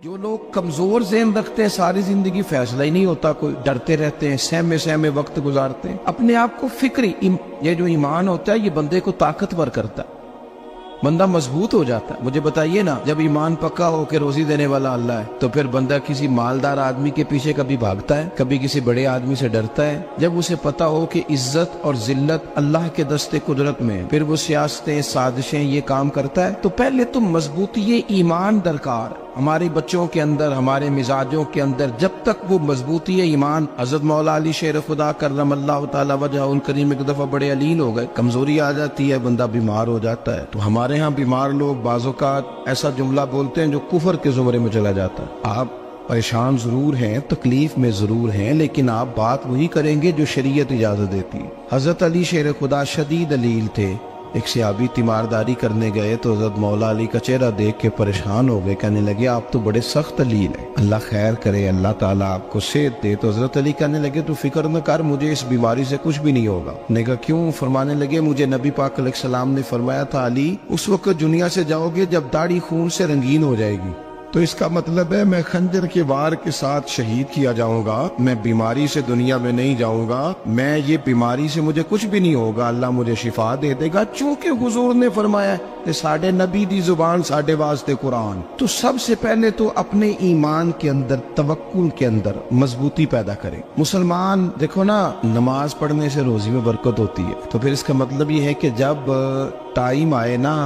جو لوگ کمزور ذہن رکھتے ہیں ساری زندگی فیصلہ ہی نہیں ہوتا، کوئی ڈرتے رہتے ہیں، سہمے سہمے وقت گزارتے ہیں، اپنے آپ کو فکری یہ جو ایمان ہوتا ہے یہ بندے کو طاقتور کرتا ہے، بندہ مضبوط ہو جاتا ہے۔ مجھے بتائیے نا، جب ایمان پکا ہو کہ روزی دینے والا اللہ ہے تو پھر بندہ کسی مالدار آدمی کے پیچھے کبھی بھاگتا ہے، کبھی کسی بڑے آدمی سے ڈرتا ہے؟ جب اسے پتا ہو کہ عزت اور ذلت اللہ کے دستے قدرت میں ہے، پھر وہ سیاستیں سازشیں یہ کام کرتا ہے۔ تو پہلے تو مضبوطی ایمان درکار ہمارے بچوں کے اندر، ہمارے مزاجوں کے اندر، جب تک وہ مضبوطی ایمان۔ حضرت مولا علی شیر خدا کرم اللہ تعالی وجہہ الکریم ایک دفعہ بڑے علیل ہو گئے، کمزوری آ جاتی ہے، بندہ بیمار ہو جاتا ہے۔ تو ہمارے ہاں بیمار لوگ بعض اوقات ایسا جملہ بولتے ہیں جو کفر کے زمرے میں چلا جاتا ہے۔ آپ پریشان ضرور ہیں، تکلیف میں ضرور ہیں، لیکن آپ بات وہی کریں گے جو شریعت اجازت دیتی ہے۔ حضرت علی شیر خدا شدید علیل تھے، ایک صحابی تیمارداری کرنے گئے تو حضرت مولا علی کا چہرہ دیکھ کے پریشان ہو گئے، کہنے لگے آپ تو بڑے سخت علیل ہیں، اللہ خیر کرے، اللہ تعالیٰ آپ کو صحت دے۔ تو حضرت علی کہنے لگے تو فکر نہ کر، مجھے اس بیماری سے کچھ بھی نہیں ہوگا۔ نے کہا کیوں؟ فرمانے لگے مجھے نبی پاک علیہ السلام نے فرمایا تھا علی اس وقت دنیا سے جاؤ گے جب داڑھی خون سے رنگین ہو جائے گی، تو اس کا مطلب ہے میں خنجر کے وار کے ساتھ شہید کیا جاؤں گا، میں بیماری سے دنیا میں نہیں جاؤں گا، میں یہ بیماری سے مجھے کچھ بھی نہیں ہوگا، اللہ مجھے شفا دے دے گا، چونکہ حضور نے فرمایا کہ ساڈے نبی دی زبان ساڈے واسطے قرآن۔ تو سب سے پہلے تو اپنے ایمان کے اندر، توکل کے اندر مضبوطی پیدا کریں۔ مسلمان دیکھو نا، نماز پڑھنے سے روزی میں برکت ہوتی ہے، تو پھر اس کا مطلب یہ ہے کہ جب ٹائم آئے نا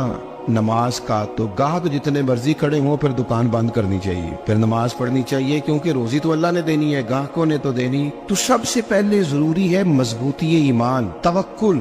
نماز کا تو گاہک جتنے مرضی کھڑے ہوں پھر دکان بند کرنی چاہیے، پھر نماز پڑھنی چاہیے، کیونکہ روزی تو اللہ نے دینی ہے، گاہکوں نے تو دینی۔ تو سب سے پہلے ضروری ہے مضبوطی ایمان، توکل،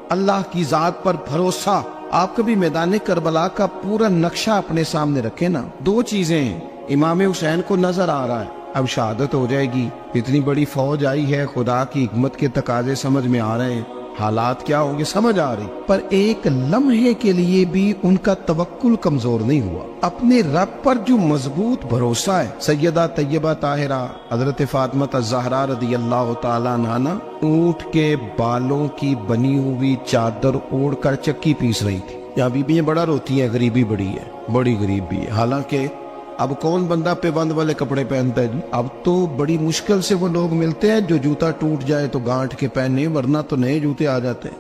اللہ کی ذات پر بھروسہ۔ آپ کبھی میدان کربلا کا پورا نقشہ اپنے سامنے رکھیں نا، دو چیزیں ہیں، امام حسین کو نظر آ رہا ہے اب شہادت ہو جائے گی، اتنی بڑی فوج آئی ہے، خدا کی حکمت کے تقاضے سمجھ میں آ رہے ہیں، حالات کیا ہوں گے سمجھ آ رہی، پر ایک لمحے کے لیے بھی ان کا توکل کمزور نہیں ہوا۔ اپنے رب پر جو مضبوط بھروسہ ہے، سیدہ طیبہ طاہرہ حضرت فاطمہ الزہرا رضی اللہ تعالیٰ عنہا اونٹ کے بالوں کی بنی ہوئی چادر اوڑھ کر چکی پیس رہی تھی۔ یہاں بیویاں بڑا روتی ہیں، غریبی بڑی ہے، بڑی غریب بھی ہے، حالانکہ اب کون بندہ پیبند والے کپڑے پہنتا ہے جی؟ اب تو بڑی مشکل سے وہ لوگ ملتے ہیں جو جوتا ٹوٹ جائے تو گانٹھ کے پہنے، ورنہ تو نئے جوتے آ جاتے ہیں۔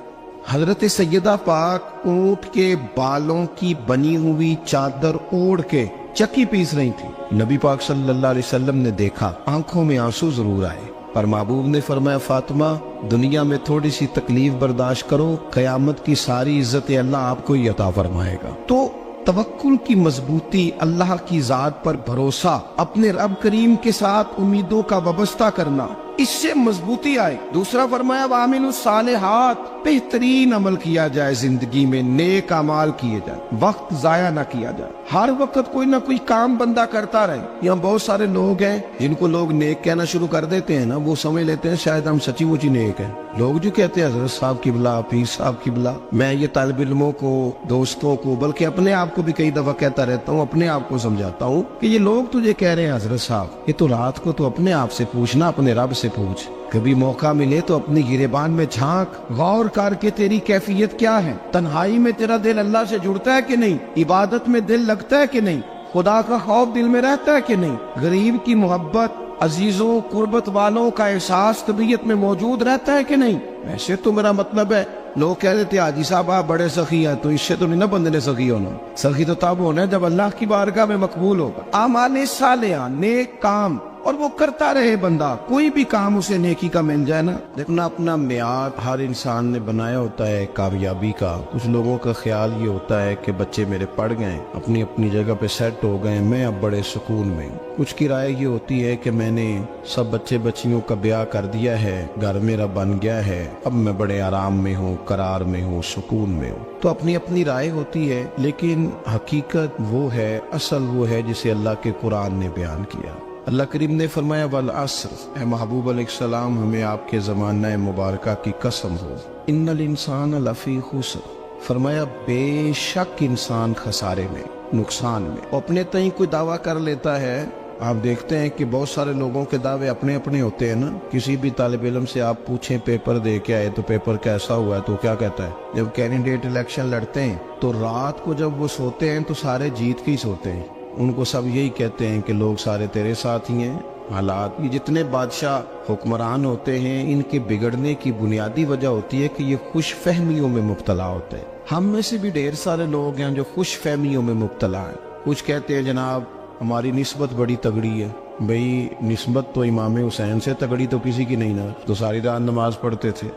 حضرت سیدہ پاک اونٹ کے بالوں کی بنی ہوئی چادر اوڑھ کے چکی پیس رہی تھی۔ نبی پاک صلی اللہ علیہ وسلم نے دیکھا، آنکھوں میں آنسو ضرور آئے، پر محبوب نے فرمایا فاطمہ دنیا میں تھوڑی سی تکلیف برداشت کرو، قیامت کی ساری عزت اللہ آپ کو ہی عطا فرمائے گا۔ تو توکل کی مضبوطی، اللہ کی ذات پر بھروسہ، اپنے رب کریم کے ساتھ امیدوں کا وابستہ کرنا، اس سے مضبوطی آئے۔ دوسرا فرمایا وَعَمِلُوا الصَّالِحَاتِ، بہترین عمل کیا جائے زندگی میں، نیک اعمال کیے جائے، وقت ضائع نہ کیا جائے، ہر وقت کوئی نہ کوئی کام بندہ کرتا رہے۔ یہاں بہت سارے لوگ ہیں جن کو لوگ نیک کہنا شروع کر دیتے ہیں نا، وہ سمجھ لیتے ہیں شاید ہم سچی مچی نیک ہیں۔ لوگ جو کہتے ہیں حضرت صاحب کی بلا، پیر صاحب کی بلا، میں یہ طالب علموں کو، دوستوں کو، بلکہ اپنے آپ کو بھی کئی دفعہ کہتا رہتا ہوں، اپنے آپ کو سمجھاتا ہوں کہ یہ لوگ تجھے کہہ رہے ہیں حضرت صاحب، یہ تو رات کو تو اپنے آپ سے پوچھنا، اپنے رب سے پوچھ، کبھی موقع ملے تو اپنی گریبان میں جھانک، غور کر کے تیری کیفیت کیا ہے، تنہائی میں تیرا دل اللہ سے جڑتا ہے کہ نہیں، عبادت میں دل لگتا ہے کہ نہیں، خدا کا خوف دل میں رہتا ہے کہ نہیں، غریب کی محبت، عزیزوں قربت والوں کا احساس طبیعت میں موجود رہتا ہے کہ نہیں۔ ویسے تو میرا مطلب ہے، لوگ کہہ دیتے ہیں حاجی صاحب آپ بڑے سخی ہیں، تو اس سے تو نہیں نا بندے نے سخی ہونا، سخی تو تب ہونا ہے جب اللہ کی بارگاہ میں مقبول ہوگا۔ اعمال صالحہ، نیک کام، اور وہ کرتا رہے بندہ، کوئی بھی کام اسے نیکی کا مل جائے نا۔ دیکھنا اپنا معیار ہر انسان نے بنایا ہوتا ہے کامیابی کا۔ کچھ لوگوں کا خیال یہ ہوتا ہے کہ بچے میرے پڑھ گئے، اپنی اپنی جگہ پہ سیٹ ہو گئے، میں اب بڑے سکون میں ہوں۔ کچھ کی رائے یہ ہوتی ہے کہ میں نے سب بچے بچیوں کا بیاہ کر دیا ہے، گھر میرا بن گیا ہے، اب میں بڑے آرام میں ہوں، قرار میں ہوں، سکون میں ہوں۔ تو اپنی اپنی رائے ہوتی ہے، لیکن حقیقت وہ ہے، اصل وہ ہے جسے اللہ کے قرآن نے بیان کیا۔ اللہ کریم نے فرمایا والعصر، اے محبوب علیہ السلام ہمیں آپ کے زمانہ مبارکہ کی قسم ہو، ان الانسان لفی خسر، فرمایا بے شک انسان خسارے میں، نقصان میں۔ اپنے تئیں کوئی دعویٰ کر لیتا ہے، آپ دیکھتے ہیں کہ بہت سارے لوگوں کے دعوے اپنے اپنے ہوتے ہیں نا۔ کسی بھی طالب علم سے آپ پوچھیں پیپر دے کے آئے تو پیپر کیسا ہوا ہے، تو کیا کہتا ہے؟ جب کینڈیڈیٹ الیکشن لڑتے ہیں تو رات کو جب وہ سوتے ہیں تو سارے جیت کے ہی سوتے ہیں، ان کو سب یہی کہتے ہیں کہ لوگ سارے تیرے ساتھ ہی ہیں. حالات یہ جتنے بادشاہ حکمران ہوتے ہیں ان کے بگڑنے کی بنیادی وجہ ہوتی ہے کہ یہ خوش فہمیوں میں مبتلا ہوتے ہیں. ہم میں سے بھی ڈھیر سارے لوگ ہیں جو خوش فہمیوں میں مبتلا ہیں. کچھ کہتے ہیں جناب ہماری نسبت بڑی تگڑی ہے. بھئی نسبت تو امام حسین سے تگڑی تو کسی کی نہیں نا. تو ساری رات نماز پڑھتے تھے,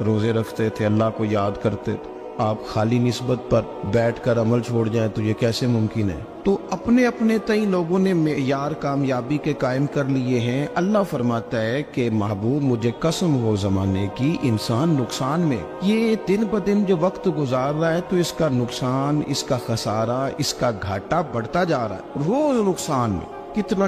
روزے رکھتے تھے, اللہ کو یاد کرتے تھے. آپ خالی نسبت پر بیٹھ کر عمل چھوڑ جائیں تو یہ کیسے ممکن ہے؟ تو اپنے اپنے تئیں لوگوں نے معیار کامیابی کے قائم کر لیے ہیں. اللہ فرماتا ہے کہ محبوب مجھے قسم ہو زمانے کی انسان نقصان میں. یہ دن بدن جو وقت گزار رہا ہے تو اس کا نقصان, اس کا خسارہ, اس کا گھاٹا بڑھتا جا رہا ہے روز نقصان میں.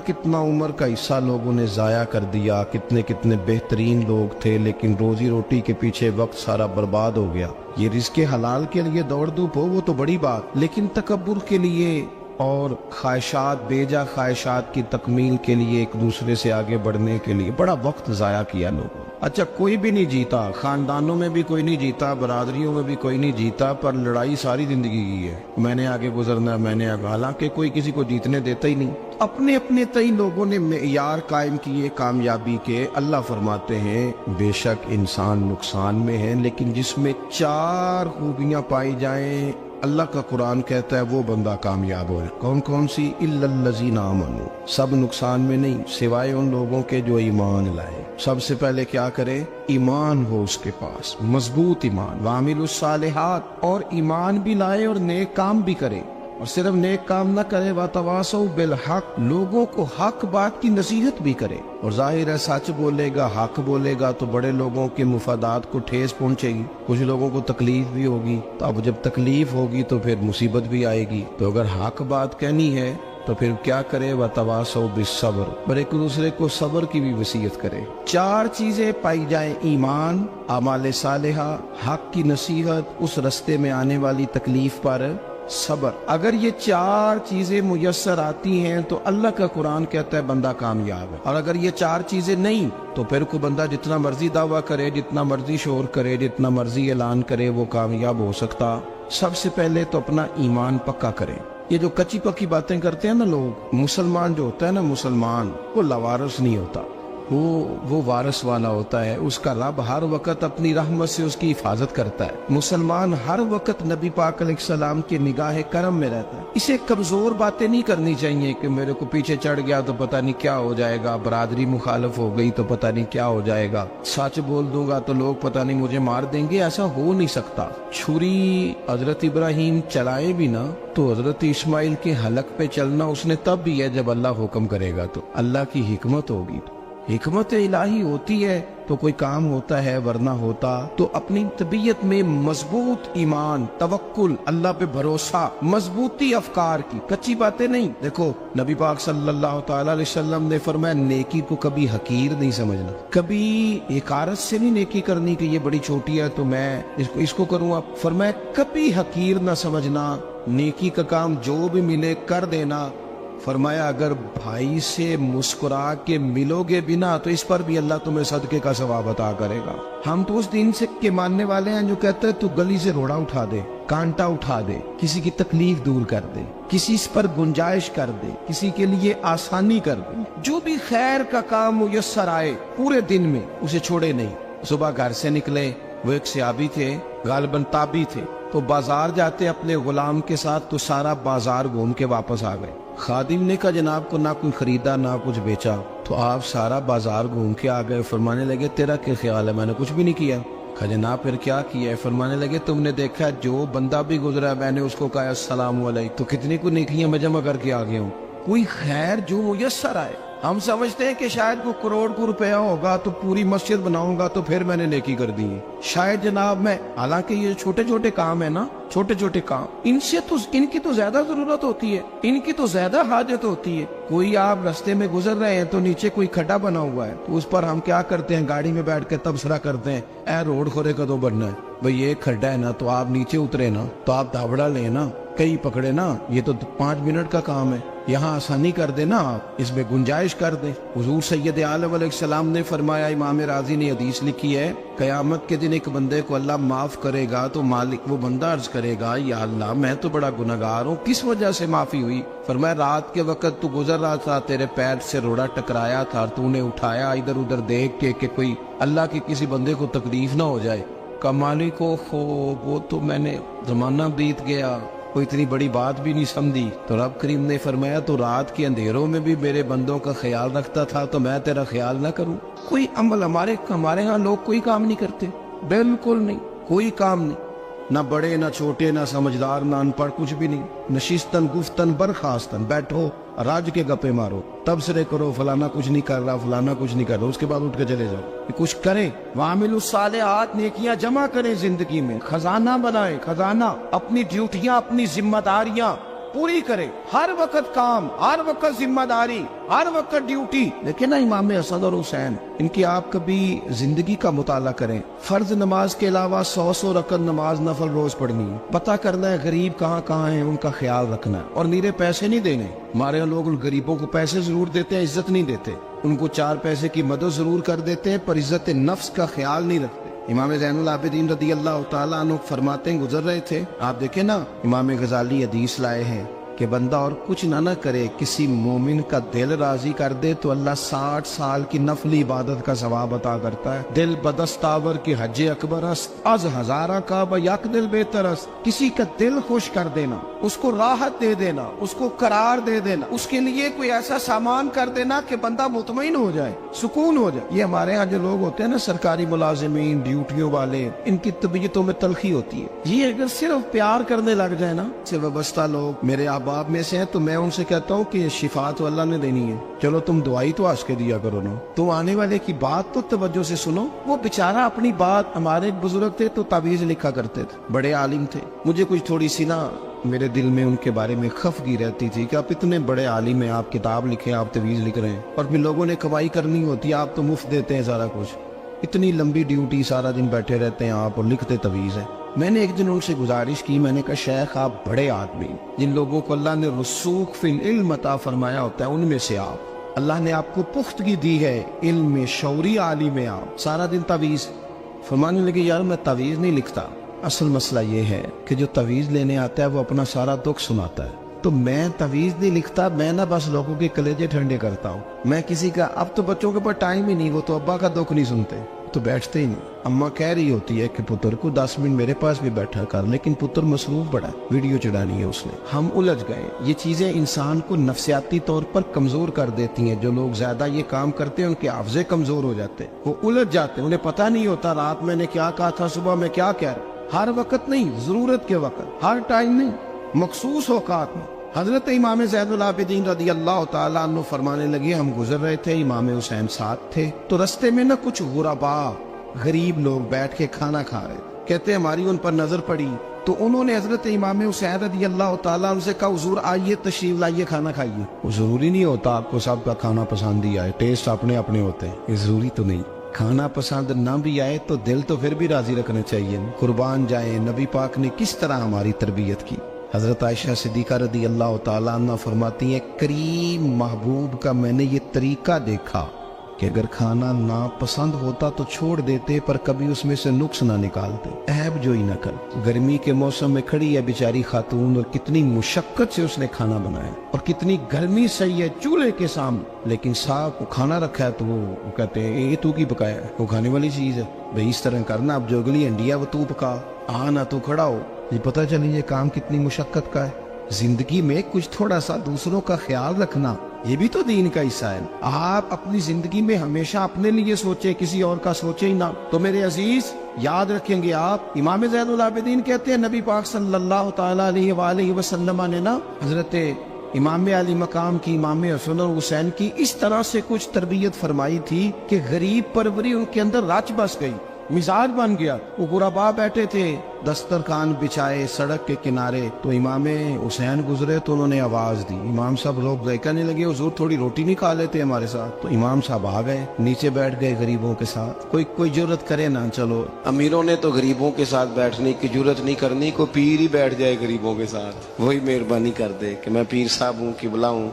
کتنا عمر کا حصہ لوگوں نے ضائع کر دیا. کتنے بہترین لوگ تھے لیکن روزی روٹی کے پیچھے وقت سارا برباد ہو گیا. یہ رزق حلال کے لیے دوڑ دھوپ ہو وہ تو بڑی بات, لیکن تکبر کے لیے اور خواہشات, بیجا خواہشات کی تکمیل کے لیے, ایک دوسرے سے آگے بڑھنے کے لیے بڑا وقت ضائع کیا لوگوں. اچھا کوئی بھی نہیں جیتا, خاندانوں میں بھی کوئی نہیں جیتا, برادریوں میں بھی کوئی نہیں جیتا, پر لڑائی ساری زندگی کی ہے. میں نے آگے گزرنا, میں نے آگے, حالانکہ کوئی کسی کو جیتنے دیتا ہی نہیں. اپنے اپنے تئیں لوگوں نے معیار قائم کیے کامیابی کے. اللہ فرماتے ہیں بے شک انسان نقصان میں ہے, لیکن جس میں 4 خوبیاں پائی جائیں اللہ کا قرآن کہتا ہے وہ بندہ کامیاب ہو. کون کون سی؟ الا الذین آمنوا. سب نقصان میں نہیں سوائے ان لوگوں کے جو ایمان لائے. سب سے پہلے کیا کرے؟ ایمان ہو اس کے پاس, مضبوط ایمان. وعملوا الصالحات, اور ایمان بھی لائے اور نیک کام بھی کرے. اور صرف نیک کام نہ کرے, وتواصوا بالحق, لوگوں کو حق بات کی نصیحت بھی کرے. اور ظاہر ہے سچ بولے گا, حق بولے گا تو بڑے لوگوں کے مفادات کو ٹھیس پہنچے گی, کچھ لوگوں کو تکلیف بھی ہوگی. تو اب جب تکلیف ہوگی تو پھر مصیبت بھی آئے گی. تو اگر حق بات کہنی ہے تو پھر کیا کرے؟ وتواصوا بالصبر, اور ایک دوسرے کو صبر کی بھی وصیت کرے. 4 چیزیں پائی جائیں, ایمان, اعمال صالحہ, حق کی نصیحت, اس رستے میں آنے والی تکلیف پر صبر. اگر یہ 4 چیزیں میسر آتی ہیں تو اللہ کا قرآن کہتا ہے بندہ کامیاب ہے. اور اگر یہ 4 چیزیں نہیں تو پھر کوئی بندہ جتنا مرضی دعویٰ کرے, جتنا مرضی شور کرے, جتنا مرضی اعلان کرے, وہ کامیاب ہو سکتا. سب سے پہلے تو اپنا ایمان پکا کرے. یہ جو کچی پکی باتیں کرتے ہیں نا لوگ, مسلمان جو ہوتا ہے نا, مسلمان وہ لاوارث نہیں ہوتا, وہ وارث والا ہوتا ہے. اس کا رب ہر وقت اپنی رحمت سے اس کی حفاظت کرتا ہے. مسلمان ہر وقت نبی پاک علیہ السلام کے نگاہ کرم میں رہتا ہے. اسے کمزور باتیں نہیں کرنی چاہیے کہ میرے کو پیچھے چڑھ گیا تو پتہ نہیں کیا ہو جائے گا, برادری مخالف ہو گئی تو پتہ نہیں کیا ہو جائے گا, سچ بول دوں گا تو لوگ پتہ نہیں مجھے مار دیں گے. ایسا ہو نہیں سکتا. چھری حضرت ابراہیم چلائے بھی نا تو حضرت اسماعیل کے حلق پہ چلنا اس نے تب بھی ہے جب اللہ حکم کرے گا. تو اللہ کی حکمت ہوگی, حکمت الہی ہوتی ہے تو کوئی کام ہوتا ہے, ورنہ ہوتا. تو اپنی طبیعت میں مضبوط ایمان, توکل, اللہ پہ بھروسہ, مضبوطی افکار کی, کچی باتیں نہیں. دیکھو نبی پاک صلی اللہ تعالی علیہ وسلم نے فرمایا نیکی کو کبھی حقیر نہیں سمجھنا, کبھی حقارت سے نہیں نیکی کرنی کہ یہ بڑی چھوٹی ہے تو میں اس کو کروں. اب فرمایا کبھی حقیر نہ سمجھنا, نیکی کا کام جو بھی ملے کر دینا. فرمایا اگر بھائی سے مسکرا کے ملو گے بنا تو اس پر بھی اللہ تمہیں صدقے کا ثواب عطا کرے گا. ہم تو اس دین سے کے ماننے والے ہیں جو کہتے ہیں تو گلی سے روڑا اٹھا دے, کانٹا اٹھا دے, کسی کی تکلیف دور کر دے, کسی پر گنجائش کر دے, کسی کے لیے آسانی کر دے. جو بھی خیر کا کام میسر آئے پورے دن میں اسے چھوڑے نہیں. صبح گھر سے نکلے, وہ ایک صحابی تھے, غالباً تابعی تھے, تو بازار جاتے اپنے غلام کے ساتھ تو سارا بازار گھوم کے واپس آ گئے. خادم نے کہا جناب کو نہ کوئی خریدا نہ کچھ بیچا. تو آپ سارا بازار گھوم کے آ گئے. فرمانے لگے تیرا کیا خیال ہے؟ میں نے کچھ بھی نہیں کیا. کہا جناب پھر کیا کیا ہے؟ فرمانے لگے تم نے دیکھا جو بندہ بھی گزرا میں نے اس کو کہا السلام علیکم, تو کتنی کو نیکیاں میں جمع کر کے آ گیا ہوں. کوئی خیر جو میسر آئے. ہم سمجھتے ہیں کہ شاید کوئی کروڑ کو روپیہ ہوگا تو پوری مسجد بناؤں گا تو پھر میں نے نیکی کر دی ہے. شاید جناب میں, حالانکہ یہ چھوٹے چھوٹے کام ہے نا, چھوٹے چھوٹے کام, ان کی تو زیادہ ضرورت ہوتی ہے, ان کی تو زیادہ حاجت ہوتی ہے. کوئی آپ رستے میں گزر رہے ہیں تو نیچے کوئی کھڈا بنا ہوا ہے تو اس پر ہم کیا کرتے ہیں, گاڑی میں بیٹھ کے تبصرہ کرتے ہیں اے روڈ کھورے کدو بننا ہے. بھئی یہ کھڈا ہے نا تو آپ نیچے اترے نا, تو آپ دھابڑا لیں نا, کئی پکڑے نا, یہ تو 5 منٹ کا کام ہے. यहाँ आसानी कर देना, आप इसमें गुंजाइश कर दें। हुजूर सैयद आलम अलैहिस्सलाम ने फरमाया, इमाम राजी ने हदीस लिखी है, कयामत के दिन एक बंदे को अल्लाह माफ करेगा तो मालिक वो बंदा अर्ज करेगा, या अल्लाह मैं तो बड़ा गुनहगार हूँ, किस वजह से माफी हुई? फरमाया, रात के वक्त तू गुजर रहा था, तेरे पैर से रोड़ा टकराया था, तूने उठाया इधर उधर देख के कि कोई अल्लाह के किसी बंदे को तकलीफ ना हो जाए। का मालिक को वो तो मैंने जमाना बीत गया, कोई इतनी बड़ी बात भी नहीं समझी। तो रब करीम ने फरमाया, तो रात के अंधेरों में भी मेरे बंदों का ख्याल रखता था, तो मैं तेरा ख्याल ना करूं? कोई अमल हमारे यहाँ लोग कोई काम नहीं करते, बिल्कुल नहीं, कोई काम नहीं, ना बड़े ना छोटे ना समझदार ना अनपढ़, कुछ भी नहीं। नशिस्तन गुफ्तन बरखास्तन, बैठो राज के गप्पे मारो, तबसरे करो, फलाना कुछ नहीं कर रहा, फलाना कुछ नहीं कर रहा, उसके बाद उठ के चले जाओ। कुछ करें, वामिलुस सालिहात, नेकियां जमा करें जिंदगी में, खजाना बनाए, खजाना, अपनी ड्यूटियां अपनी जिम्मेदारियां पूरी करें, हर वक्त काम, हर वक्त जिम्मेदारी, हर वक्त ड्यूटी। देखिए ना इमाम हसन और हुसैन, इनकी आप कभी जिंदगी का मुताला करें, फर्ज नमाज के अलावा 100 रकत नमाज नफल रोज पढ़नी है, पता करना है गरीब कहाँ कहाँ है, उनका ख्याल रखना है, और नीरे पैसे नहीं देने। हमारे यहाँ लोग उन गरीबों को पैसे जरूर देते हैं, इज्जत नहीं देते, उनको 4 पैसे की मदद जरूर कर देते हैं, पर इज्जत नफ्स का ख्याल नहीं रखते। इमाम ज़ैनुल आबिदीन रदी अल्लाह ताला अन्हु फरमाते हैं, गुजर रहे थे, आप देखें ना, इमाम गजाली हदीस लाए हैं कि बंदा और कुछ ना करे, किसी मोमिन का दिल राजी कर दे तो अल्लाह 60 साल की नफली इबादत का सवाब अता करता है। दिल बदस्तावर की हज अकबर अज हजारा का बयक दिल बेतरस, किसी का दिल खुश कर देना, उसको राहत दे देना, उसको करार दे देना, उसके लिए कोई ऐसा सामान कर देना कि बंदा मुतमईन हो जाए, सुकून हो जाए। ये हमारे यहाँ जो लोग होते हैं ना, सरकारी मुलाजिमीन, ड्यूटियों वाले, इनकी तबीयतों में तलखी होती है। ये अगर सिर्फ प्यार करने लग जाए ना, से वाबस्ता लोग मेरे आप में से हैं, तो मैं उनसे कहता हूँ कि शिफा तो अल्लाह ने देनी है, चलो तुम दुआई तो आज के दिया करो ना, तुम आने वाले की बात तो तवज्जो से सुनो। वो बेचारा अपनी बात, हमारे एक बुजुर्ग थे तो तावीज लिखा करते थे, बड़े आलिम थे, मुझे कुछ थोड़ी सी ना मेरे दिल में उनके बारे में खफगी रहती थी कि आप इतने बड़े आलिम हैं, आप किताब लिखे, आप तवीज लिख रहे हैं, और फिर लोगों ने कमाई करनी होती है, आप तो मुफ्त देते हैं सारा कुछ, इतनी लंबी ड्यूटी, सारा दिन बैठे रहते हैं आप और लिखते तवीज है। मैंने एक दिन उनसे गुजारिश की, मैंने कहा शेख आप बड़े आदमी, जिन लोगों को अल्लाह ने रसूख फिल इल्म अता फरमाया होता है, उनमें से आप, अल्लाह ने आपको पुख्तगी दी है इल्म में, शौरी आलिम में, आप सारा दिन तवीज। फरमाने लगे, यार मैं तवीज नहीं लिखता, असल मसला ये है कि जो तवीज लेने आता है वो अपना सारा दुख सुनाता है, तो मैं तवीज नहीं लिखता, मैं ना बस लोगों के कलेजे ठंडे करता हूँ। मैं किसी का, अब तो बच्चों के पास टाइम ही नहीं, वो तो अब्बा का दुख नहीं सुनते, तो बैठते ही नहीं। अम्मा कह रही होती है कि पुत्र को 10 मिनट मेरे पास भी बैठा कर, लेकिन पुत्र मसरूफ बड़ा, वीडियो चढ़ानी है उसने। हम उलझ गए। ये चीजें इंसान को नफ्सियाती तौर पर कमजोर कर देती हैं। जो लोग ज्यादा ये काम करते हैं उनके हाफजे कमजोर हो जाते हैं, वो उलझ जाते हैं, उन्हें पता नहीं होता रात मैंने क्या कहा था, सुबह में क्या कह रहा। हर वक्त नहीं, जरूरत के वक्त, हर टाइम नहीं, मखसूस औकात में। हजरत इमाम ज़ैनुल आबिदीन रदी अल्लाह ताला अन्हु फरमाने लगे, हम गुजर रहे थे, इमाम हुसैन साथ थे, तो रस्ते में ना कुछ गुरबा, गरीब लोग बैठ के खाना खा रहे, कहते हमारी उन पर नजर पड़ी, तो उन्होंने हजरत इमाम हुसैन रदी अल्लाह ताला उनसे कहा, हुजूर आइए तशरीफ लाइए, खाना खाइए। वो जरूरी नहीं होता आपको सबका खाना पसंद ही आए, टेस्ट अपने अपने होते हैं, ये जरूरी तो नहीं। खाना पसंद ना भी आए तो दिल तो फिर भी राजी रखने चाहिए। कुर्बान जाए, नबी पाक ने किस तरह हमारी तरबियत की। हजरत आयशा सिद्दीका रदी अल्लाह ताला अन्हा फरमाती है, करीम महबूब का मैंने ये तरीका देखा कि अगर खाना ना पसंद होता तो छोड़ देते, पर कभी उसमें से नुक्स ना निकालते, ऐब जो ही न कर। गर्मी के मौसम में खड़ी है बेचारी खातून, और कितनी मुशक्कत से उसने खाना बनाया, और कितनी गर्मी सही है चूल्हे के सामने, लेकिन साहब को खाना रखा है तो वो कहते हैं ये तू की पकाया है, वो खाने वाली चीज है भाई, इस तरह करना, अब जो अगली हंडिया वो तू पका, ना तो खड़ा हो। ये पता चले ये काम कितनी मुशक्कत का है। जिंदगी में कुछ थोड़ा सा दूसरों का ख्याल रखना, ये भी तो दीन का हिस्सा है। आप अपनी जिंदगी में हमेशा अपने लिए सोचे, किसी और का सोचे ही ना। तो मेरे अजीज याद रखेंगे आप, इमाम ज़ैनुल आबिदीन कहते हैं, नबी पाक सल्लल्लाहु तआला अलैहि वसल्लम ने ना हजरत इमाम अली मकाम की, इमाम हसन और हुसैन की इस तरह से कुछ तरबियत फरमाई थी कि गरीब परवरी उनके अंदर रच बस गई। मिजाज बन गया। वो गुरबा बैठे थे दस्तरखान बिछाए सड़क के किनारे, तो इमाम हुसैन गुजरे तो उन्होंने आवाज दी। इमाम साहब लोग कहने लगे हुजूर थोड़ी रोटी नहीं खा लेते हमारे साथ। तो इमाम साहब आ गए, नीचे बैठ गए गरीबों के साथ। कोई जुर्रत करे ना, चलो अमीरों ने तो गरीबों के साथ बैठने की जुर्रत नहीं करनी, कोई पीर ही बैठ जाए गरीबों के साथ, वही मेहरबानी कर दे कि मैं पीर साहब हूँ किबला हूँ,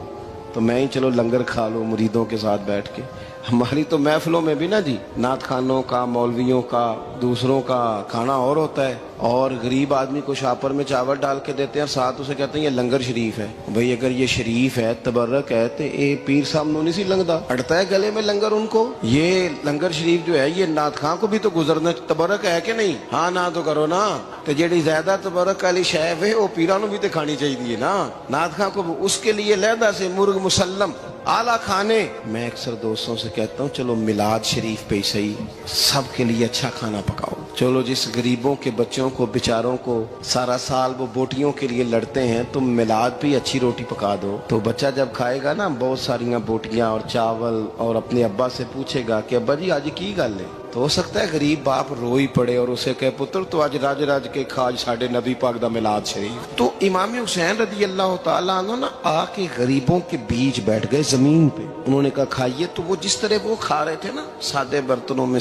तो मैं ही चलो लंगर खा लो मुरीदों के साथ बैठ के। हमारी तो महफिलों में भी ना जी, नात खानों का, मौलवियों का, दूसरों का खाना और होता है, और गरीब आदमी को शापर में चावल डाल के देते हैं, साथ उसे कहते हैं ये लंगर शरीफ है। भाई अगर ये शरीफ है, तबर्रक है, तो ये पीर साहब नो नहीं सी लंगदा, अड़ता है गले में लंगर उनको। ये लंगर शरीफ जो है ये नात खां को भी तो गुजरना, तबर्रक है कि नहीं? हाँ ना तो करो ना, तो जेड़ी ज्यादा तबर्रक वाली शैव है वो पीरा नु भी तो खानी चाहिए ना। नात खां को उसके लिए लहदा से मुर्ग मुसल्लम आला खाने। मैं अक्सर दोस्तों से कहता हूँ चलो मिलाद शरीफ पे सही सबके लिए अच्छा खाना पकाओ। चलो जिस गरीबों के बच्चों को बेचारों को सारा साल वो बोटियों के लिए लड़ते हैं, तुम मिलाद पे अच्छी रोटी पका दो, तो बच्चा जब खाएगा ना बहुत सारियां बोटियां और चावल, और अपने अब्बा से पूछेगा कि अब्बा जी आज की गल है, तो हो सकता है गरीब बाप रो ही पड़े और उसे कहे पुत्र तो आज राज राज के खाज साढ़े नबी पाक दा मिलाद शरीफ। तो इमाम हुसैन रदी अल्लाह तआला अन्हु ना आके गरीबों के बीच बैठ गए जमीन पे। उन्होंने कहा खाइए, तो वो जिस तरह वो खा रहे थे ना सादे बर्तनों में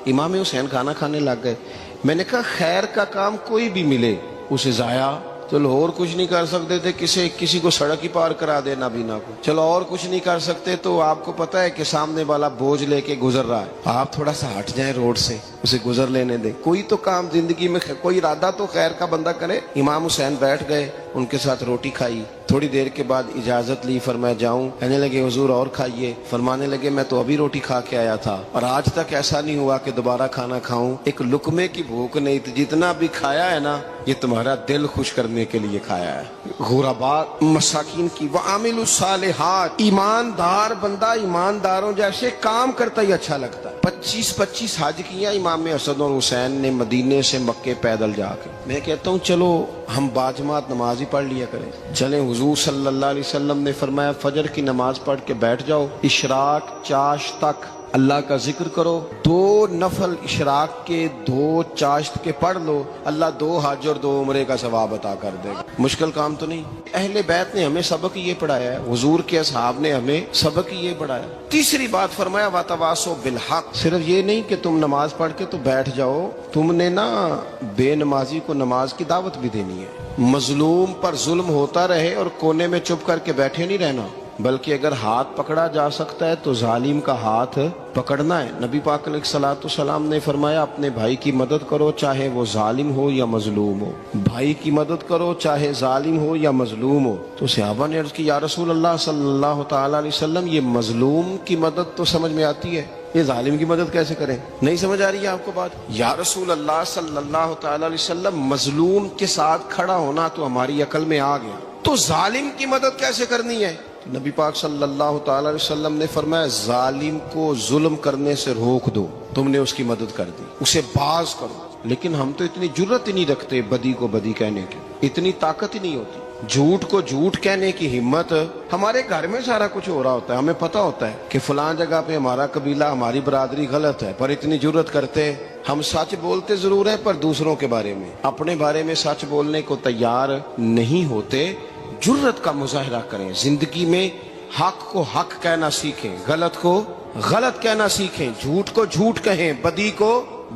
इमाम हुसैन खाना खाने लग गए। मैंने कहा खैर का काम कोई भी मिले उसे जाया, चलो और कुछ नहीं कर सकते थे, किसी को सड़क ही पार करा देना बीना को, चलो और कुछ नहीं कर सकते, तो आपको पता है कि सामने वाला बोझ लेके गुजर रहा है, आप थोड़ा सा हट जाएं रोड से, उसे गुजर लेने दें। कोई तो काम जिंदगी में कोई इरादा तो खैर का बंदा करे। इमाम हुसैन बैठ गए, उनके साथ रोटी खाई, थोड़ी देर के बाद इजाजत ली, फरमाया जाऊं? कहने लगे हुजूर और खाइए। फरमाने लगे मैं तो अभी रोटी खा के आया था और आज तक ऐसा नहीं हुआ कि दोबारा खाना खाऊं, एक लुकमे की भूख नहीं थी, जितना भी खाया है ना ये तुम्हारा दिल खुश करने के लिए खाया है। गुरबा मसाकिन की व आमिलुस सालिहात, ईमानदार बंदा ईमानदारों जैसे काम करता ही अच्छा लगता है। 25-25 हज किया इमाम हसन और हुसैन ने मदीने से मक्के पैदल जाके। मैं कहता हूँ चलो हम बाजमात नमाज ही पढ़ लिया करें। चले हुजूर सल्लल्लाहु अलैहि वसल्लम ने फरमाया फजर की नमाज पढ़ के बैठ जाओ, इशराक चाश तक अल्लाह का जिक्र करो, 2 नफल इशराक के 2 चाश्त के पढ़ लो, अल्लाह 2 हज और 2 उम्रे का सवाब अता कर देगा। मुश्किल काम तो नहीं। अहले बैत ने हमें सबक ये पढ़ाया है, हुजूर के असहाब ने हमें सबक ये पढ़ाया। तीसरी बात फरमाया वातवासो बिल हक, सिर्फ ये नहीं कि तुम नमाज पढ़ के तो बैठ जाओ, तुमने ना बेनमाजी को नमाज की दावत भी देनी है। मजलूम पर जुल्म होता रहे और कोने में चुप करके बैठे नहीं रहना, बल्कि अगर हाथ पकड़ा जा सकता है तो जालिम का हाथ पकड़ना है। नबी पाक अलैहिस्सलाम ने फरमाया अपने भाई की मदद करो चाहे वो जालिम हो या मजलूम हो, भाई की मदद करो चाहे जालिम हो या मजलूम हो। तो सहाबा ने अर्ज की या रसूल अल्लाह सल्लल्लाहु तआला अलैहि वसल्लम ये मजलूम की मदद तो समझ में आती है, ये जालिम की मदद कैसे करें? नहीं समझ आ रही है आपको बात? या रसूल अल्लाह सल्लल्लाहु तआला अलैहि वसल्लम मजलूम के साथ खड़ा होना तो हमारी अकल में आ गया, तो जालिम की मदद कैसे करनी है? नबी पाक सल्लल्लाहु तआला अलैहि वसल्लम ने फरमाया जालिम को जुल्म करने से रोक दो, तुमने उसकी मदद कर दी, उसे बाज करो। लेकिन हम तो इतनी जुर्रत ही नहीं रखते बदी को बदी कहने की, इतनी ताकत ही नहीं होती। झूठ को झूठ कहने की हिम्मत, हमारे घर में सारा कुछ हो रहा होता है, हमें पता होता है कि फलां जगह पे हमारा कबीला हमारी बरादरी गलत है, पर इतनी जुर्रत करते हम सच बोलते जरूर है पर दूसरों के बारे में, अपने बारे में सच बोलने को तैयार नहीं होते। जुर्रत का मुजाहरा करें, जिंदगी में हक को हक कहना सीखें, गलत को गलत कहना सीखें, झूठ को झूठ कहें, बदी को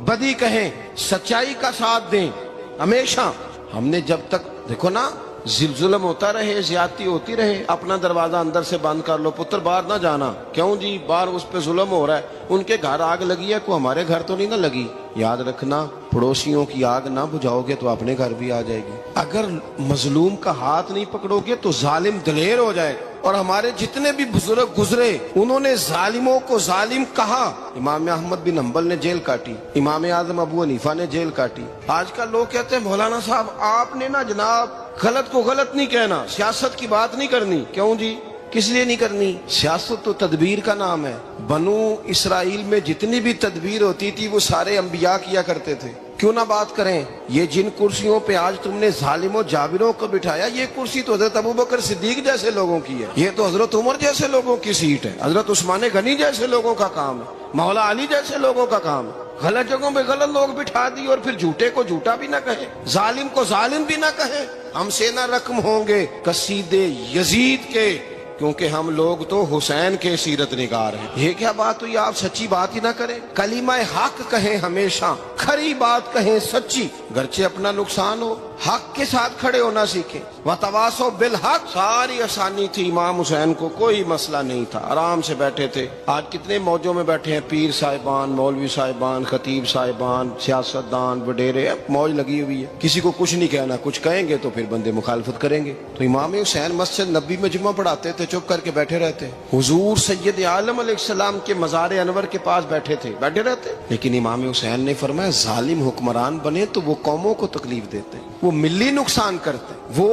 बदी कहें, सच्चाई का साथ दें हमेशा। हमने जब तक देखो ना जुल्म होता रहे, ज्यादती होती रहे, अपना दरवाजा अंदर से बंद कर लो, पुत्र बाहर ना जाना। क्यों जी? बाहर उस पे जुल्म हो रहा है, उनके घर आग लगी है, को हमारे घर तो नहीं ना लगी। याद रखना पड़ोसियों की आग ना बुझाओगे तो अपने घर भी आ जाएगी। अगर मजलूम का हाथ नहीं पकड़ोगे तो जालिम दलेर हो जाएगा। और हमारे जितने भी बुजुर्ग गुजरे उन्होंने जालिमों को जालिम कहा। इमाम अहमद बिन हंबल ने जेल काटी, इमाम आजम अबू हनीफा ने जेल काटी। आजकल लोग कहते हैं मौलाना साहब आपने ना जनाब गलत को गलत नहीं कहना, सियासत की बात नहीं करनी। क्यों जी? किस लिए नहीं करनी? सियासत तो तदबीर का नाम है। बनु इसराइल में जितनी भी तदबीर होती थी वो सारे अंबिया किया करते थे। क्यों ना बात करें, ये जिन कुर्सियों पे आज तुमने जालिमों जाबिरों को बिठाया, ये कुर्सी तो हजरत अबू बकर सिद्दीक जैसे लोगों की है, ये तो हजरत उमर जैसे लोगों की सीट है, हजरत उस्मान गनी जैसे लोगों का काम है, मौला अली जैसे लोगों का काम है। गलत जगहों पे गलत लोग बिठा दिए और फिर झूठे को झूठा भी ना कहे, जालिम को जालिम भी ना कहे। हमसे ना रकम होंगे कसीदे यजीद के, क्योंकि हम लोग तो हुसैन के सीरत निगार हैं। ये क्या बात हुई, आप सच्ची बात ही ना करें। कलीमा हक कहें, हमेशा खरी बात कहें, सच्ची, गरचे अपना नुकसान हो, हक के साथ खड़े होना सीखें। वतवासो बिल हक, सारी आसानी थी, इमाम हुसैन को कोई मसला नहीं था, आराम से बैठे थे। आज कितने मौजों में बैठे हैं, पीर साहिबान, मौलवी साहिबान, खतीब साहिबान, सियासतदान, वडेरे, मौज लगी हुई है। किसी को कुछ नहीं कहना, कुछ कहेंगे तो फिर बंदे मुखालफत करेंगे। तो इमाम हुसैन मस्जिद नबी में जुम्मा पढ़ाते थे, चुप करके बैठे रहते। हुजूर सैयद आलम अलैहिस्सलाम के मज़ार अनवर के पास बैठे थे, बैठे रहते। लेकिन इमाम हुसैन ने फरमाया, जालिम हुक्मरान बने तो वो कौमों को तकलीफ देते, वो मिली नुकसान करते, वो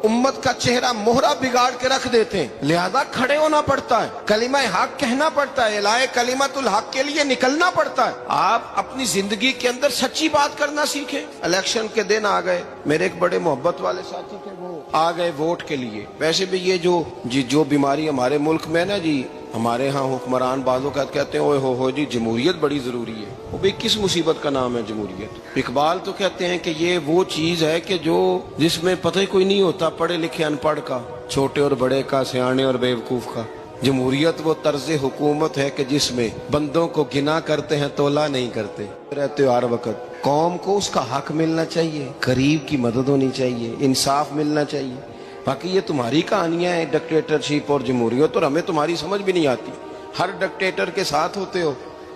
उम्मत का चेहरा मोहरा बिगाड़ के रख देते हैं, लिहाजा खड़े होना पड़ता है, कलिमा हक कहना पड़ता है, इलाहे कलिमतुल हक के लिए निकलना पड़ता है। आप अपनी जिंदगी के अंदर सच्ची बात करना सीखें। इलेक्शन के दिन आ गए, मेरे एक बड़े मोहब्बत वाले साथी थे, वो आ गए वोट के लिए। वैसे भी ये जो बीमारी हमारे मुल्क में ना जी, हमारे यहाँ हुक्मरान बाजों का कहते हैं, ओए हो जी जमहूरियत बड़ी जरूरी है। वो भी किस मुसीबत का नाम है जमहूरियत। इकबाल तो कहते हैं कि ये वो चीज है कि जो जिसमें पता ही कोई नहीं होता, पढ़े लिखे अनपढ़ का, छोटे और बड़े का, सियाने और बेवकूफ का। जमहूरियत वो तर्ज हुकूमत है कि जिसमें बंदों को गिना करते हैं, तोला नहीं करते रहते हो हर वक्त। कौम को उसका हक मिलना चाहिए, गरीब की मदद होनी चाहिए, इंसाफ मिलना चाहिए। बाकी ये तुम्हारी कहानियां हैं डिक्टेटरशिप और जमहूरियत, और हमें तुम्हारी समझ भी नहीं आती। हर डिक्टेटर के साथ होते हो,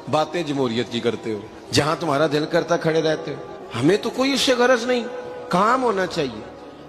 बातें जमहूरियत की करते हो, जहां तुम्हारा दिल करता खड़े रहते हो। हमें तो कोई इससे गरज नहीं, काम होना चाहिए।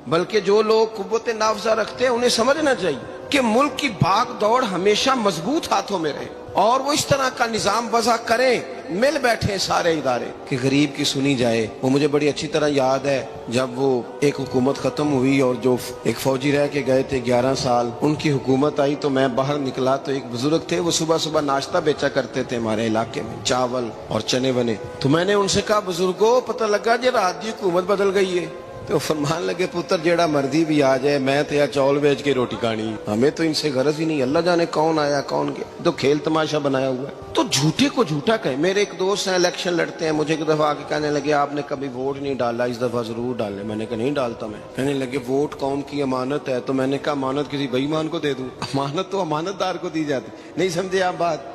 बल्कि जो लोग कुव्वत नाफजा रखते हैं उन्हें समझना चाहिए कि मुल्क की भाग दौड़ हमेशा मजबूत हाथों में रहे, और वो इस तरह का निजाम वज़ा करें, मिल बैठे सारे इदारे कि गरीब की सुनी जाए। वो मुझे बड़ी अच्छी तरह याद है, जब वो एक हुकूमत खत्म हुई और जो एक फौजी रह के गए थे 11 साल, उनकी हुकूमत आई तो मैं बाहर निकला तो एक बुजुर्ग थे, वो सुबह सुबह नाश्ता बेचा करते थे हमारे इलाके में, चावल और चने बने। तो मैंने उनसे कहा, बुजुर्गो पता लगा जी रात की हुकूमत बदल गई है। तो फरमान लगे, पुत्र जेड़ा मर्जी भी आ जाए, मैं तो या चौल बेच के रोटी खानी, हमें तो इनसे गरज ही नहीं। अल्लाह जाने कौन आया कौन गया, तो खेल तमाशा बनाया हुआ है। तो झूठे को झूठा कहे। मेरे एक दोस्त हैं, इलेक्शन लड़ते हैं, मुझे एक दफा आके कहने लगे, आपने कभी वोट नहीं डाला, इस दफा जरूर डाले। मैंने कहा नहीं डालता मैं। कहने लगे, वोट कौम की अमानत है। तो मैंने कहा, अमानत किसी बेईमान को दे दूं? अमानत तो अमानतदार को दी जाती। नहीं समझे आप बात?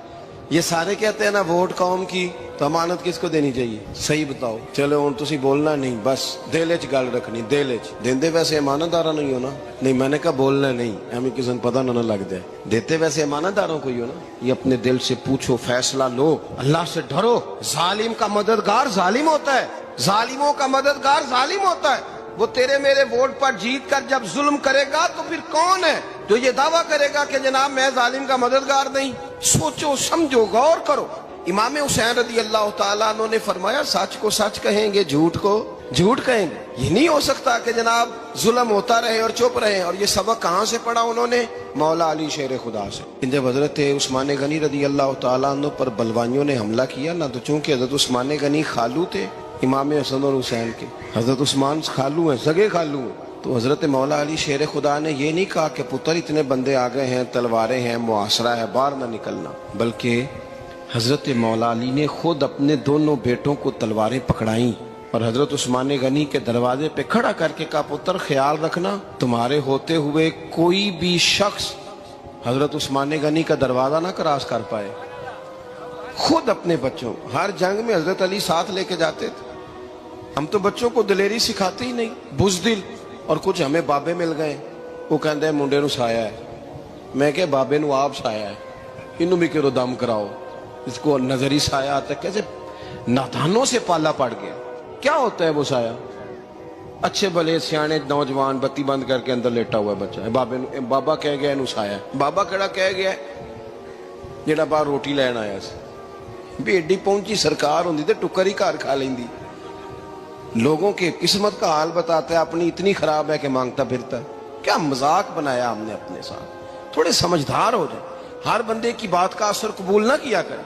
ये सारे कहते हैं ना वोट कौम की, तो अमानत किसको देनी चाहिए? सही बताओ। चलो हुण तुसी बोलना नहीं, बस दिल च गल रखनी, दिल च। देंदे वैसे अमानतदारा नहीं हो ना? नहीं, मैंने कहा बोलना नहीं, हमें किसी पता ना लग जाए। देते वैसे अमानतदारों को ही हो ना? ये अपने दिल से पूछो, फैसला लो, अल्लाह से डरो। जालिम का मददगार जालिम होता है, जालिमों का मददगार जालिम होता है। वो तेरे मेरे वोट पर जीत कर जब जुल्म करेगा तो फिर कौन है जो ये दावा करेगा कि जनाब मैं जालिम का मददगार नहीं? सोचो, समझो, गौर करो। इमाम हुसैन रदी अल्लाह तआला अन्हु ने फरमाया, सच को सच कहेंगे, झूठ को झूठ कहेंगे। ये नहीं हो सकता कि जनाब जुल्म होता रहे और चुप रहे। और ये सबक कहाँ से पढ़ा उन्होंने? मौला अली शेर खुदा से। जब हजरत उस्मान गनी रदी अल्लाह तआला अन्हु पर बलवानियों ने हमला किया ना, तो चूंकि हजरत उस्मान गनी खालू थे इमाम हसन और हुसैन के, हजरत उस्मान खालू हैं, सगे खालू हैं, तो हजरत मौला अली शेर खुदा ने ये नहीं कहा कि पुत्र इतने बंदे आ गए हैं, तलवारें हैं, मुआसरा है, बाहर ना निकलना, बल्कि हजरत मौला अली ने खुद अपने दोनों बेटों को तलवारें पकड़ाई और हजरत उस्मान गनी के दरवाजे पे खड़ा करके कहा, पुत्र ख्याल रखना, तुम्हारे होते हुए कोई भी शख्स हजरत उस्मान गनी का दरवाजा ना क्रॉस कर पाए। खुद अपने बच्चों, हर जंग में हजरत अली साथ लेके जाते थे। हम तो बच्चों को दलेरी सिखाते ही नहीं, बुज़दिल। और कुछ हमें बाबे मिल गए, वो कहते मुंडे नू साया है। मैं क्या, बाबे नू आप साया है, इनू भी करो दम कराओ, इसको नजरी साया आता। कैसे नादानों से पाला पड़ गया। क्या होता है वो साया? अच्छे भले सियाने नौजवान बत्ती बंद करके अंदर लेटा हुआ बच्चा है, बाबा कह गया इनू साया है। बाबा केड़ा कह गया जेड़ा बाहर रोटी लैन आया सी? भी एडी पहुंची सरकार होंदी ते टुकर ही घर खा लेंदी। लोगों के किस्मत का हाल बताता है, अपनी इतनी खराब है कि मांगता फिरता। क्या मजाक बनाया हमने अपने साथ। थोड़े समझदार हो जाए, हर बंदे की बात का असर कबूल ना किया करें।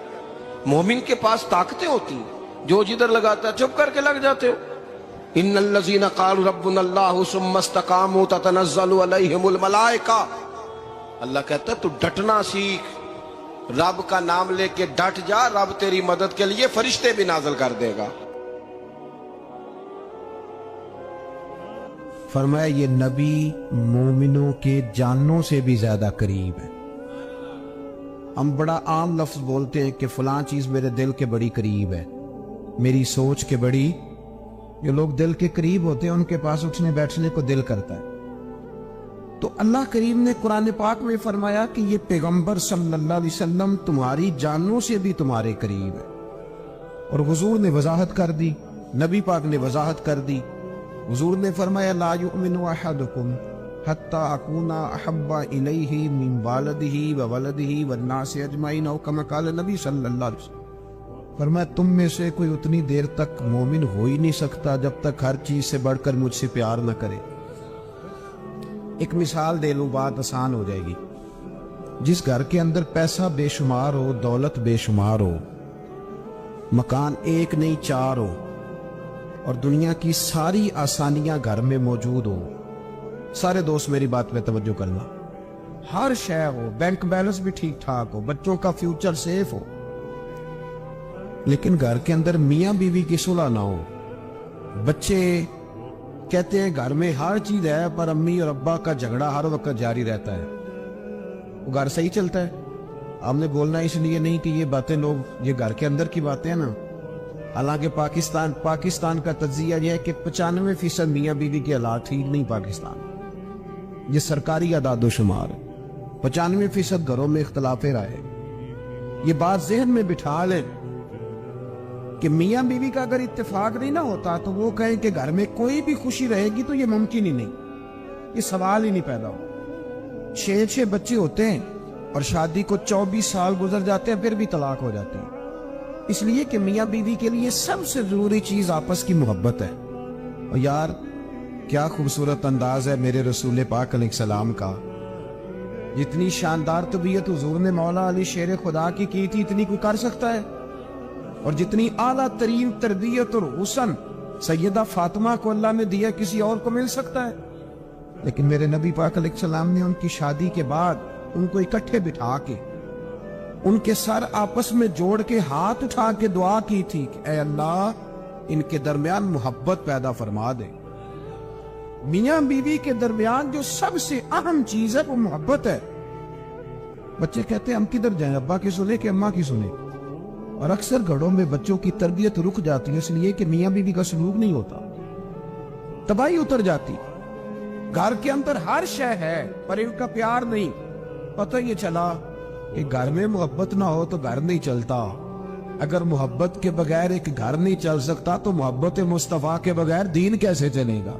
मोमिन के पास ताकतें होती हैं, जो जिधर लगाता है चुप करके लग जाते हो। इन्नल्लज़ीना क़ालू रब्बुना अल्लाहु सुम्मा इस्तक़ामू ततनज़्ज़लु अलैहिमुल मलाइका। अल्लाह कहता है तू डटना सीख, रब का नाम लेके डट जा, रब तेरी मदद के लिए फरिश्ते भी नाज़िल कर देगा। फरमाया ये नबी मोमिनों के जानों से भी ज्यादा करीब है। हम बड़ा आम लफ्ज बोलते हैं कि फलां चीज मेरे दिल के बड़ी करीब है, मेरी सोच के बड़ी। जो लोग दिल के करीब होते हैं उनके पास उठने बैठने को दिल करता है। तो अल्लाह करीम ने कुरान पाक में फरमाया कि ये पैगंबर सल्लल्लाहु अलैहि वसल्लम तुम्हारी जानों से भी तुम्हारे करीब है। और हुजूर ने वजाहत कर दी, नबी पाक ने वजाहत कर दी। हुजूर ने फरमाया ला युमिनु अहदुकुम हत्ता अकूना अहब्बा इलैहि मिन वालिदिही व वलदिही वन्नासि अजमाइन, औ कमा क़ाल नबी सल्लल्लाहु अलैहि वसल्लम। फरमाया तुम में से कोई उतनी देर तक मोमिन हो ही नहीं सकता जब तक हर चीज से बढ़कर मुझसे प्यार न करे। एक मिसाल दे लूं, बात आसान हो जाएगी। जिस घर के अंदर पैसा बेशुमार हो, दौलत बेशुमार हो, मकान एक नहीं चार हो और दुनिया की सारी आसानियां घर में मौजूद हो, सारे दोस्त मेरी बात पे तवज्जो करना, हर शय हो, बैंक बैलेंस भी ठीक ठाक हो, बच्चों का फ्यूचर सेफ हो, लेकिन घर के अंदर मियां बीवी की सुलह ना हो, बच्चे कहते हैं घर में हर चीज है पर अम्मी और अब्बा का झगड़ा हर वक्त जारी रहता है, वो घर सही चलता है? हमने बोलना इसलिए नहीं कि ये बातें लोग, ये घर के अंदर की बातें हैं ना। हालांकि पाकिस्तान का तज्जिया यह है कि 95% मियां बीवी के हालात ठीक नहीं पाकिस्तान, ये सरकारी आदादोशुमार है। 95% घरों में इख्तलाफ राय है। ये बात जहन में बिठा लें कि मियां बीवी का अगर इत्तेफाक नहीं ना होता तो वो कहें कि घर में कोई भी खुशी रहेगी तो ये मुमकिन ही नहीं, ये सवाल ही नहीं पैदा हो। 6 बच्चे होते हैं और शादी को 24 साल गुजर जाते हैं, फिर भी तलाक हो जाती है, इसलिए कि मियां बीवी के लिए सबसे जरूरी चीज आपस की मोहब्बत है। और यार क्या खूबसूरत अंदाज है मेरे रसूल पाक अलैहिस्सलाम का। जितनी शानदार तबीयत हुजूर ने मौला अली शेर खुदा की थी, इतनी कोई कर सकता है? और जितनी आला तरीन तरबियत और हुस्न सैयदा फातिमा को अल्लाह ने दिया, किसी और को मिल सकता है? लेकिन मेरे नबी पाक अलैहिस्सलाम ने उनकी शादी के बाद उनको इकट्ठे बिठा के उनके सर आपस में जोड़ के हाथ उठा के दुआ की थी कि ऐ अल्लाह इनके दरमियान मोहब्बत पैदा फरमा दे। मियां बीवी के दरमियान जो सबसे अहम चीज है वो मोहब्बत है। बच्चे कहते हैं हम किधर जाएं, अब्बा की सुने कि अम्मा की सुने? और अक्सर घरों में बच्चों की तरबियत रुक जाती है इसलिए कि मियां बीवी का सलूक नहीं होता, तबाही उतर जाती। घर के अंदर हर शय है पर इनका प्यार नहीं। पता ये चला कि घर में मोहब्बत ना हो तो घर नहीं चलता। अगर मोहब्बत के बगैर एक घर नहीं चल सकता तो मोहब्बत मुस्तफा के बगैर दीन कैसे चलेगा?